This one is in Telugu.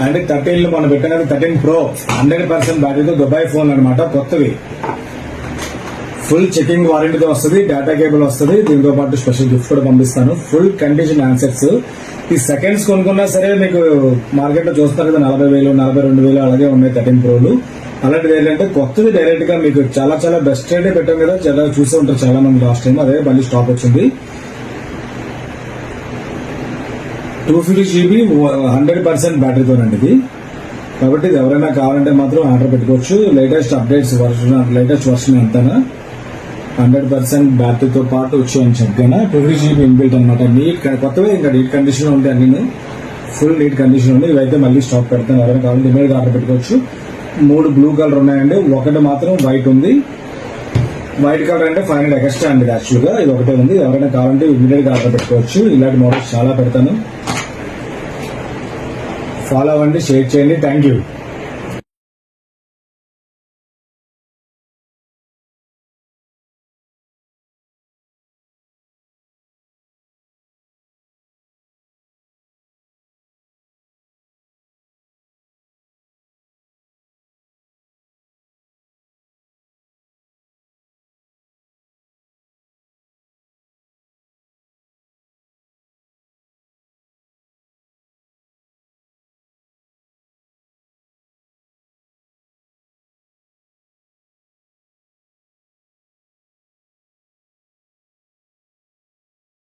అంటే 13 మనం పెట్టిన 13 Pro 100% బ్యాటరీతో దుబాయ్ ఫోన్ అనమాట, కొత్తవి. ఫుల్ చెకింగ్ వారంటీతో వస్తుంది, డేటా కేబుల్ వస్తుంది, దీంతో పాటు స్పెషల్ గిఫ్ట్ కూడా పంపిస్తాను. Full condition answers. ఈ సెకండ్స్ కొనుక్కున్నా సరే మీకు మార్కెట్ లో చూస్తారు కదా 40,000 42,000 అలాగే ఉన్నాయి 13 Proలు. అలాంటిది ఏంటంటే కొత్తది డైరెక్ట్ గా మీకు చాలా చాలా బెస్ట్ రేటే పెట్టాం కదా, చాలా చూసే ఉంటారు చాలా మంది లాస్ట్ టైం. అదే మళ్ళీ స్టాక్ వచ్చింది. 250 GB 100% బ్యాటరీతోనండి ఇది. కాబట్టి ఇది ఎవరైనా కావాలంటే మాత్రం ఆర్డర్ పెట్టుకోవచ్చు. లేటెస్ట్ అప్డేట్స్ లేటెస్ట్ వర్షన్ అంతా 100% బ్యాటరీతో పాటు వచ్చాయని చెప్పగానే 250 GB ఇన్బిల్ట్ అనమాట. నీట్ కొత్తవే, ఇంకా నీట్ కండిషన్ లో ఉంటాయి అన్ని, ఫుల్ నీట్ కండిషన్ ఉంది. ఇవైతే మళ్ళీ స్టాక్ పెడతాను, ఎవరైనా కావాలంటే ఇమీడియట్ ఆర్డర్ పెట్టుకోవచ్చు. 3 బ్లూ కలర్ ఉన్నాయండి, ఒకటి మాత్రం వైట్ ఉంది. వైట్ కలర్ అంటే 500 ఎక్స్ట్రా అండి యాక్చువల్ గా, ఇది ఒకటే ఉంది. ఎవరైనా కావాలంటే ఇమీడియట్ గా ఆర్డర్ పెట్టుకోవచ్చు. ఇలాంటి మోడల్స్ చాలా పెడతాను. ఫాలో అవ్వండి, షేర్ చేయండి. Thank you.